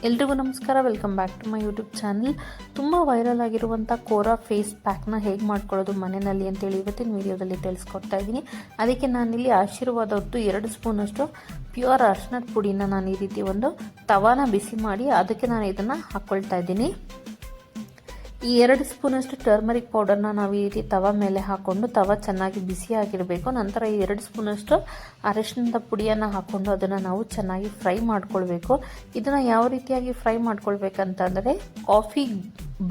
ಎಲ್ರಿಗೂ ನಮಸ್ಕಾರ, welcome back to my YouTube channel. ತುಂಬ ವೈರಲ್ ಆಗಿರುವಂಥ ಕೋರಾ ಫೇಸ್ ಪ್ಯಾಕ್ನ ಹೇಗೆ ಮಾಡ್ಕೊಳ್ಳೋದು ಮನೆಯಲ್ಲಿ ಅಂತೇಳಿ ಇವತ್ತಿನ ವಿಡಿಯೋದಲ್ಲಿ ತಿಳಿಸ್ಕೊಡ್ತಾ ಇದ್ದೀನಿ. ಅದಕ್ಕೆ ನಾನಿಲ್ಲಿ ಆಶೀರ್ವಾದದ್ದು 2 ಸ್ಪೂನಷ್ಟು ಪ್ಯೂರ್ ಅರಿಶಿಣದ ಪುಡಿನ ನಾನು ಈ ರೀತಿ ಒಂದು ತವಾನ ಬಿಸಿ ಮಾಡಿ ಅದಕ್ಕೆ ನಾನು ಇದನ್ನು ಹಾಕ್ಕೊಳ್ತಾ ಇದ್ದೀನಿ. ಈ 2 ಸ್ಪೂನಷ್ಟು ಟರ್ಮರಿಕ್ ಪೌಡರ್ನ ನಾವು ಈ ರೀತಿ ತವ ಮೇಲೆ ಹಾಕ್ಕೊಂಡು ತವ ಚೆನ್ನಾಗಿ ಬಿಸಿಯಾಗಿರಬೇಕು. ನಂತರ ಈ 2 ಸ್ಪೂನಷ್ಟು ಅರಿಶಿಣದ ಪುಡಿಯನ್ನು ಹಾಕ್ಕೊಂಡು ಅದನ್ನು ನಾವು ಚೆನ್ನಾಗಿ ಫ್ರೈ ಮಾಡ್ಕೊಳ್ಬೇಕು. ಇದನ್ನು ಯಾವ ರೀತಿಯಾಗಿ ಫ್ರೈ ಮಾಡ್ಕೊಳ್ಬೇಕಂತಂದರೆ ಕಾಫಿ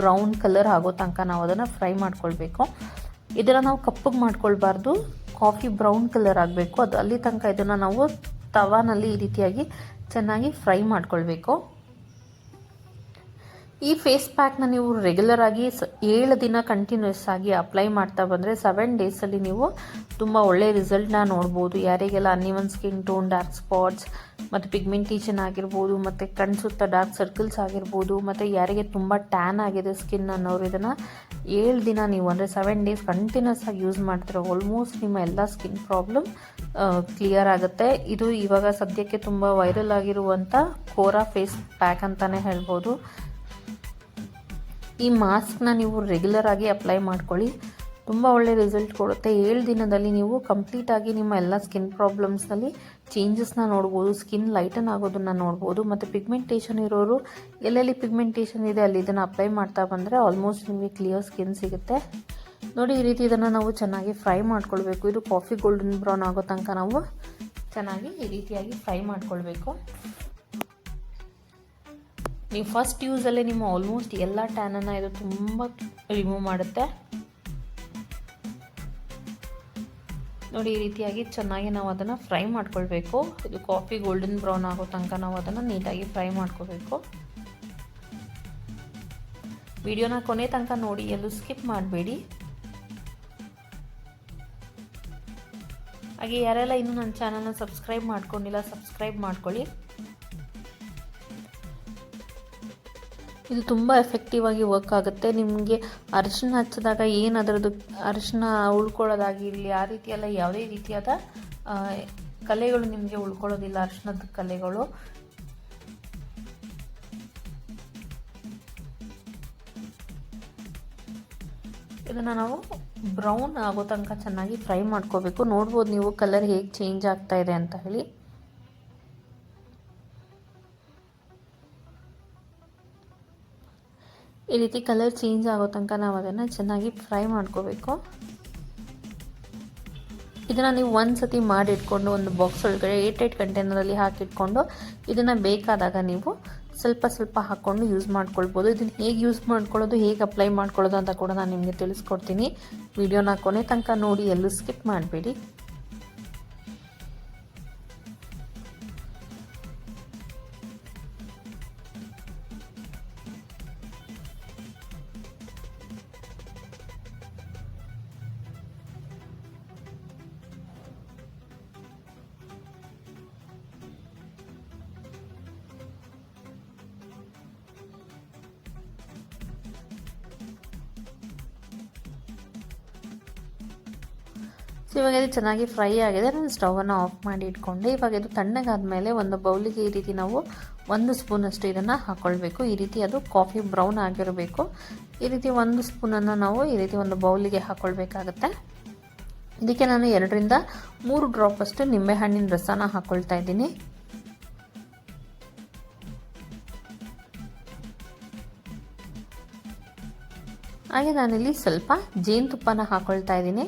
ಬ್ರೌನ್ ಕಲರ್ ಆಗೋ ತನಕ ನಾವು ಅದನ್ನು ಫ್ರೈ ಮಾಡ್ಕೊಳ್ಬೇಕು. ಇದನ್ನು ನಾವು ಕಪ್ಪಗೆ ಮಾಡ್ಕೊಳ್ಬಾರ್ದು, ಕಾಫಿ ಬ್ರೌನ್ ಕಲರ್ ಆಗಬೇಕು. ಅದು ಅಲ್ಲಿ ತನಕ ಇದನ್ನು ನಾವು ತವಾನಲ್ಲಿ ಈ ರೀತಿಯಾಗಿ ಚೆನ್ನಾಗಿ ಫ್ರೈ ಮಾಡ್ಕೊಳ್ಬೇಕು. ಈ ಫೇಸ್ ಪ್ಯಾಕ್ನ ನೀವು ರೆಗ್ಯುಲರ್ ಆಗಿ 7 ದಿನ ಕಂಟಿನ್ಯೂಸ್ ಆಗಿ ಅಪ್ಲೈ ಮಾಡ್ತಾ ಬಂದರೆ 7 ಡೇಸಲ್ಲಿ ನೀವು ತುಂಬ ಒಳ್ಳೆಯ ರಿಸಲ್ಟ್ನ ನೋಡ್ಬೋದು. ಯಾರಿಗೆಲ್ಲ uneven skin tone, dark spots ಮತ್ತು ಪಿಗ್ಮೆಂಟೇಷನ್ ಆಗಿರ್ಬೋದು, ಮತ್ತು ಕಣ್ಸುತ್ತ ಡಾರ್ಕ್ ಸರ್ಕಲ್ಸ್ ಆಗಿರ್ಬೋದು, ಮತ್ತು ಯಾರಿಗೆ ತುಂಬ ಟ್ಯಾನ್ ಆಗಿದೆ ಸ್ಕಿನ್ ಅನ್ನೋರು ಇದನ್ನು 7 ದಿನ ನೀವು ಅಂದರೆ 7 ಡೇಸ್ ಕಂಟಿನ್ಯೂಸ್ ಆಗಿ ಯೂಸ್ ಮಾಡ್ತಿರೋ ಆಲ್ಮೋಸ್ಟ್ ನಿಮ್ಮ ಎಲ್ಲ ಸ್ಕಿನ್ ಪ್ರಾಬ್ಲಮ್ ಕ್ಲಿಯರ್ ಆಗುತ್ತೆ. ಇದು ಇವಾಗ ಸದ್ಯಕ್ಕೆ ತುಂಬ ವೈರಲ್ ಆಗಿರುವಂಥ ಕೋರಾ ಫೇಸ್ ಪ್ಯಾಕ್ ಅಂತಲೇ ಹೇಳ್ಬೋದು. ಈ ಮಾಸ್ಕ್ನ ನೀವು ರೆಗ್ಯುಲರ್ ಆಗಿ ಅಪ್ಲೈ ಮಾಡ್ಕೊಳ್ಳಿ, ತುಂಬ ಒಳ್ಳೆ ರಿಸಲ್ಟ್ ಕೊಡುತ್ತೆ. 7 ದಿನದಲ್ಲಿ ನೀವು ಕಂಪ್ಲೀಟಾಗಿ ನಿಮ್ಮ ಎಲ್ಲ ಸ್ಕಿನ್ ಪ್ರಾಬ್ಲಮ್ಸ್ನಲ್ಲಿ ಚೇಂಜಸ್ನ ನೋಡ್ಬೋದು, ಸ್ಕಿನ್ ಲೈಟನ್ ಆಗೋದನ್ನು ನೋಡ್ಬೋದು. ಮತ್ತು ಪಿಗ್ಮೆಂಟೇಷನ್ ಇರೋರು ಎಲ್ಲೆಲ್ಲಿ ಪಿಗ್ಮೆಂಟೇಷನ್ ಇದೆ ಅಲ್ಲಿ ಇದನ್ನು ಅಪ್ಲೈ ಮಾಡ್ತಾ ಬಂದರೆ ಆಲ್ಮೋಸ್ಟ್ ನಿಮಗೆ ಕ್ಲಿಯರ್ ಸ್ಕಿನ್ ಸಿಗುತ್ತೆ. ನೋಡಿ, ಈ ರೀತಿ ಇದನ್ನು ನಾವು ಚೆನ್ನಾಗಿ ಫ್ರೈ ಮಾಡ್ಕೊಳ್ಬೇಕು. ಇದು ಕಾಫಿ ಗೋಲ್ಡನ್ ಬ್ರೌನ್ ಆಗೋ ತನಕ ನಾವು ಚೆನ್ನಾಗಿ ಈ ರೀತಿಯಾಗಿ ಫ್ರೈ ಮಾಡ್ಕೊಳ್ಬೇಕು. ನೀವು ಫಸ್ಟ್ ಯೂಸಲ್ಲೇ ನಿಮ್ಮ ಆಲ್ಮೋಸ್ಟ್ ಎಲ್ಲ ಟ್ಯಾನನ್ನು ಇದು ತುಂಬ ರಿಮೂವ್ ಮಾಡುತ್ತೆ. ನೋಡಿ, ಈ ರೀತಿಯಾಗಿ ಚೆನ್ನಾಗಿ ನಾವು ಅದನ್ನು ಫ್ರೈ ಮಾಡ್ಕೊಳ್ಬೇಕು. ಇದು ಕಾಫಿ ಗೋಲ್ಡನ್ ಬ್ರೌನ್ ಆಗೋ ತನಕ ನಾವು ಅದನ್ನು ನೀಟಾಗಿ ಫ್ರೈ ಮಾಡ್ಕೋಬೇಕು. ವಿಡಿಯೋನ ಕೊನೆ ತನಕ ನೋಡಿ, ಎಲ್ಲೂ ಸ್ಕಿಪ್ ಮಾಡಬೇಡಿ. ಹಾಗೆ ಯಾರೆಲ್ಲ ಇನ್ನೂ ನನ್ನ ಚಾನಲ್ನ ಸಬ್ಸ್ಕ್ರೈಬ್ ಮಾಡ್ಕೊಂಡಿಲ್ಲ ಸಬ್ಸ್ಕ್ರೈಬ್ ಮಾಡ್ಕೊಳ್ಳಿ. ಇದು ತುಂಬ ಎಫೆಕ್ಟಿವ್ ಆಗಿ ವರ್ಕ್ ಆಗುತ್ತೆ. ನಿಮಗೆ ಅರಿಶಿನ ಹಚ್ಚಿದಾಗ ಏನು ಅದರದ್ದು ಅರಿಶಿನ ಉಳ್ಕೊಳ್ಳೋದಾಗಿರಲಿ, ಆ ರೀತಿ ಎಲ್ಲ ಯಾವುದೇ ರೀತಿಯಾದ ಕಲೆಗಳು ನಿಮಗೆ ಉಳ್ಕೊಳ್ಳೋದಿಲ್ಲ, ಅರಿಶಿನದ ಕಲೆಗಳು. ಇದನ್ನು ನಾವು ಬ್ರೌನ್ ಆಗೋ ತನಕ ಚೆನ್ನಾಗಿ ಫ್ರೈ ಮಾಡ್ಕೋಬೇಕು. ನೋಡ್ಬೋದು ನೀವು ಕಲರ್ ಹೇಗೆ ಚೇಂಜ್ ಆಗ್ತಾ ಇದೆ ಅಂತ ಹೇಳಿ. ಈ ರೀತಿ ಕಲರ್ ಚೇಂಜ್ ಆಗೋ ತನಕ ನಾವು ಅದನ್ನು ಚೆನ್ನಾಗಿ ಫ್ರೈ ಮಾಡ್ಕೋಬೇಕು. ಇದನ್ನು ನೀವು ಒಂದು ಸತಿ ಮಾಡಿಟ್ಕೊಂಡು ಒಂದು ಬಾಕ್ಸ್ ಒಳಗಡೆ ಏರ್ಟೈಟ್ ಕಂಟೈನರಲ್ಲಿ ಹಾಕಿಟ್ಕೊಂಡು ಇದನ್ನು ಬೇಕಾದಾಗ ನೀವು ಸ್ವಲ್ಪ ಸ್ವಲ್ಪ ಹಾಕ್ಕೊಂಡು ಯೂಸ್ ಮಾಡ್ಕೊಳ್ಬೋದು. ಇದನ್ನು ಹೇಗೆ ಯೂಸ್ ಮಾಡ್ಕೊಳ್ಳೋದು, ಹೇಗೆ ಅಪ್ಲೈ ಮಾಡ್ಕೊಳ್ಳೋದು ಅಂತ ಕೂಡ ನಾನು ನಿಮಗೆ ತಿಳಿಸ್ಕೊಡ್ತೀನಿ. ವಿಡಿಯೋನ ಕೊನೆ ತನಕ ನೋಡಿ, ಎಲ್ಲೂ ಸ್ಕಿಪ್ ಮಾಡಬೇಡಿ. ಇವಾಗ ಇದು ಚೆನ್ನಾಗಿ ಫ್ರೈ ಆಗಿದೆ. ನಾನು ಸ್ಟವನ್ನು ಆಫ್ ಮಾಡಿ ಇಟ್ಕೊಂಡೆ. ಇವಾಗ ಇದು ತಣ್ಣಗಾದ್ಮೇಲೆ ಒಂದು ಬೌಲಿಗೆ ಈ ರೀತಿ ನಾವು 1 ಸ್ಪೂನಷ್ಟು ಇದನ್ನು ಹಾಕ್ಕೊಳ್ಬೇಕು. ಈ ರೀತಿ ಅದು ಕಾಫಿ ಬ್ರೌನ್ ಆಗಿರಬೇಕು. ಈ ರೀತಿ 1 ಸ್ಪೂನನ್ನು ನಾವು ಈ ರೀತಿ ಒಂದು ಬೌಲಿಗೆ ಹಾಕ್ಕೊಳ್ಬೇಕಾಗತ್ತೆ. ಇದಕ್ಕೆ ನಾನು 2 ರಿಂದ 3 ಡ್ರಾಪಷ್ಟು ನಿಂಬೆಹಣ್ಣಿನ ರಸನ ಹಾಕ್ಕೊಳ್ತಾ ಇದ್ದೀನಿ. ಹಾಗೆ ನಾನಿಲ್ಲಿ ಸ್ವಲ್ಪ ಜೇನುತುಪ್ಪನ ಹಾಕ್ಕೊಳ್ತಾ ಇದ್ದೀನಿ.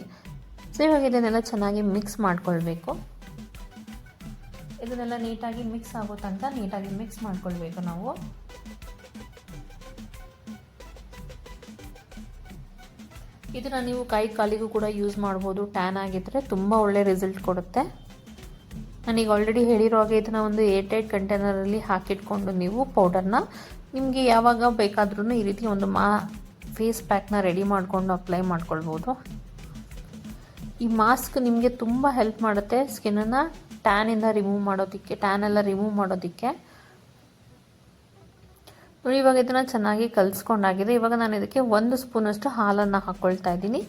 ಇವಾಗ ಇದನ್ನೆಲ್ಲ ಚೆನ್ನಾಗಿ ಮಿಕ್ಸ್ ಮಾಡ್ಕೊಳ್ಬೇಕು. ಇದನ್ನೆಲ್ಲ ನೀಟಾಗಿ ಮಿಕ್ಸ್ ಆಗೋ ತನಕ ನೀಟಾಗಿ ಮಿಕ್ಸ್ ಮಾಡ್ಕೊಳ್ಬೇಕು ನಾವು. ಇದನ್ನು ನೀವು ಕೈ ಕಾಲಿಗೂ ಕೂಡ ಯೂಸ್ ಮಾಡ್ಬೋದು. ಟ್ಯಾನ್ ಆಗಿದ್ದರೆ ತುಂಬ ಒಳ್ಳೆ ರಿಸಲ್ಟ್ ಕೊಡುತ್ತೆ. ನಾನೀಗ ಆಲ್ರೆಡಿ ಹೇಳಿರೋ ಹಾಗೆ ಇದನ್ನು ಒಂದು ಏರ್ಟೈಟ್ ಕಂಟೈನರಲ್ಲಿ ಹಾಕಿಟ್ಕೊಂಡು ನೀವು ಪೌಡರ್ನ ನಿಮಗೆ ಯಾವಾಗ ಬೇಕಾದ್ರೂ ಈ ರೀತಿ ಒಂದು ಫೇಸ್ ಪ್ಯಾಕ್ನ ರೆಡಿ ಮಾಡಿಕೊಂಡು ಅಪ್ಲೈ ಮಾಡ್ಕೊಳ್ಬೋದು. ಈ ಮಾಸ್ಕ್ ನಿಮಗೆ ತುಂಬ ಹೆಲ್ಪ್ ಮಾಡುತ್ತೆ ಸ್ಕಿನ್ನನ್ನು ಟ್ಯಾನಿಂದ ರಿಮೂವ್ ಮಾಡೋದಕ್ಕೆ, ಟ್ಯಾನ್ ಎಲ್ಲ ರಿಮೂವ್ ಮಾಡೋದಕ್ಕೆ. ನೋಡಿ, ಇವಾಗ ಇದನ್ನು ಚೆನ್ನಾಗಿ ಕಲಿಸ್ಕೊಂಡಾಗಿದೆ. ಇವಾಗ ನಾನು ಇದಕ್ಕೆ 1 ಸ್ಪೂನಷ್ಟು ಹಾಲನ್ನು ಹಾಕ್ಕೊಳ್ತಾ ಇದ್ದೀನಿ.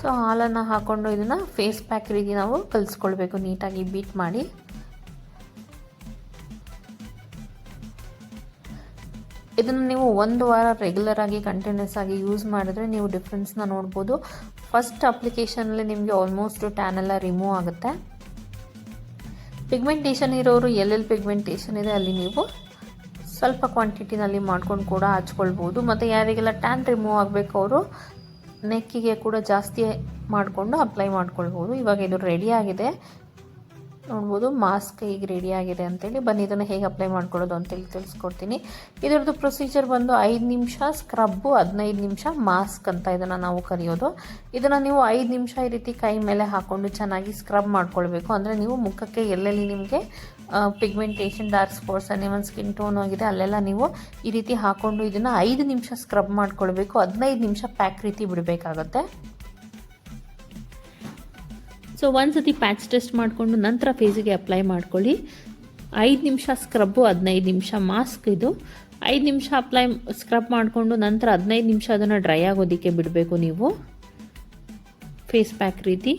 ಸೊ ಸೊ ಹಾಲನ್ನು ಹಾಕ್ಕೊಂಡು ಇದನ್ನು ಫೇಸ್ ಪ್ಯಾಕ್ ರೀತಿ ನಾವು ಕಲಿಸ್ಕೊಳ್ಬೇಕು, ನೀಟಾಗಿ ಬೀಟ್ ಮಾಡಿ. ಇದನ್ನು ನೀವು 1 ವಾರ ರೆಗ್ಯುಲರ್ ಆಗಿ ಕಂಟಿನ್ಯೂಸ್ ಆಗಿ ಯೂಸ್ ಮಾಡಿದ್ರೆ ನೀವು ಡಿಫ್ರೆನ್ಸ್ನ ನೋಡ್ಬೋದು. ಫಸ್ಟ್ ಅಪ್ಲಿಕೇಶನಲ್ಲಿ ನಿಮಗೆ ಆಲ್ಮೋಸ್ಟ್ ಟ್ಯಾನ್ ಎಲ್ಲ ರಿಮೂವ್ ಆಗುತ್ತೆ. ಪಿಗ್ಮೆಂಟೇಷನ್ ಇರೋರು ಎಲ್ಲೆಲ್ಲಿ ಪಿಗ್ಮೆಂಟೇಷನ್ ಇದೆ ಅಲ್ಲಿ ನೀವು ಸ್ವಲ್ಪ ಕ್ವಾಂಟಿಟಿನಲ್ಲಿ ಮಾಡ್ಕೊಂಡು ಕೂಡ ಹಚ್ಕೊಳ್ಬೋದು. ಮತ್ತು ಯಾರಿಗೆಲ್ಲ ಟ್ಯಾನ್ ರಿಮೂವ್ ಆಗಬೇಕು ಅವರು ನೆಕ್ಕಿಗೆ ಕೂಡ ಜಾಸ್ತಿ ಮಾಡಿಕೊಂಡು ಅಪ್ಲೈ ಮಾಡ್ಕೊಳ್ಬೋದು. ಇವಾಗ ಇದು ರೆಡಿ ಆಗಿದೆ ನೋಡ್ಬೋದು, ಮಾಸ್ಕ್ ಈಗ ರೆಡಿ ಆಗಿದೆ ಅಂತೇಳಿ. ಬನ್ನಿ ಇದನ್ನು ಹೇಗೆ ಅಪ್ಲೈ ಮಾಡ್ಕೊಳ್ಳೋದು ಅಂತೇಳಿ ತಿಳಿಸ್ಕೊಡ್ತೀನಿ. ಇದರದ್ದು ಪ್ರೊಸೀಜರ್ ಬಂದು 5 ನಿಮಿಷ ಸ್ಕ್ರಬ್ಬು, 15 ನಿಮಿಷ ಮಾಸ್ಕ್ ಅಂತ ಇದನ್ನು ನಾವು ಕರೆಯೋದು. ಇದನ್ನು ನೀವು 5 ನಿಮಿಷ ಈ ರೀತಿ ಕೈ ಮೇಲೆ ಹಾಕ್ಕೊಂಡು ಚೆನ್ನಾಗಿ ಸ್ಕ್ರಬ್ ಮಾಡ್ಕೊಳ್ಬೇಕು. ಅಂದರೆ ನೀವು ಮುಖಕ್ಕೆ ಎಲ್ಲೆಲ್ಲಿ ನಿಮಗೆ pigmentation, dark spots, uneven skin tone ಆಗಿದೆ ಅಲ್ಲೆಲ್ಲ ನೀವು ಈ ರೀತಿ ಹಾಕ್ಕೊಂಡು ಇದನ್ನು 5 ನಿಮಿಷ ಸ್ಕ್ರಬ್ ಮಾಡ್ಕೊಳ್ಬೇಕು. 15 ನಿಮಿಷ ಪ್ಯಾಕ್ ರೀತಿ ಬಿಡಬೇಕಾಗತ್ತೆ. ಸೊ ಒಂದ್ಸತಿ ಪ್ಯಾಚ್ ಟೆಸ್ಟ್ ಮಾಡಿಕೊಂಡು ನಂತರ ಫೇಸಿಗೆ ಅಪ್ಲೈ ಮಾಡ್ಕೊಳ್ಳಿ. 5 ನಿಮಿಷ ಸ್ಕ್ರಬ್ಬು, 15 ನಿಮಿಷ ಮಾಸ್ಕ್. ಇದು 5 ನಿಮಿಷ ಸ್ಕ್ರಬ್ ಮಾಡಿಕೊಂಡು ನಂತರ 15 ನಿಮಿಷ ಅದನ್ನು ಡ್ರೈ ಆಗೋದಕ್ಕೆ ಬಿಡಬೇಕು ನೀವು ಫೇಸ್ ಪ್ಯಾಕ್ ರೀತಿ.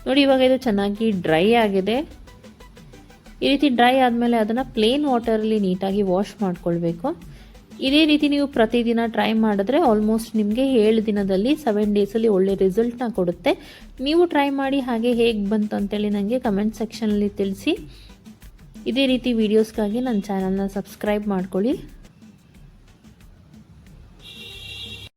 ನೋಡಿ ಇವಾಗ ಇದು ಚೆನ್ನಾಗಿ ಡ್ರೈ ಆಗಿದೆ. ಈ ರೀತಿ ಡ್ರೈ ಆದಮೇಲೆ ಅದನ್ನು ಪ್ಲೇನ್ ವಾಟರಲ್ಲಿ ನೀಟಾಗಿ ವಾಶ್ ಮಾಡ್ಕೊಳ್ಬೇಕು. ಇದೇ ರೀತಿ ನೀವು ಪ್ರತಿದಿನ ಟ್ರೈ ಮಾಡಿದ್ರೆ ಆಲ್ಮೋಸ್ಟ್ ನಿಮಗೆ 7 ದಿನದಲ್ಲಿ 7 ಡೇಸಲ್ಲಿ ಒಳ್ಳೆ ರಿಸಲ್ಟ್ನ ಕೊಡುತ್ತೆ. ನೀವು ಟ್ರೈ ಮಾಡಿ ಹಾಗೆ ಹೇಗೆ ಬಂತು ಅಂತೇಳಿ ನನಗೆ ಕಮೆಂಟ್ ಸೆಕ್ಷನಲ್ಲಿ ತಿಳಿಸಿ. ಇದೇ ರೀತಿ ವೀಡಿಯೋಸ್ಗಾಗಿ ನನ್ನ ಚಾನಲ್ನ ಸಬ್ಸ್ಕ್ರೈಬ್ ಮಾಡ್ಕೊಳ್ಳಿ.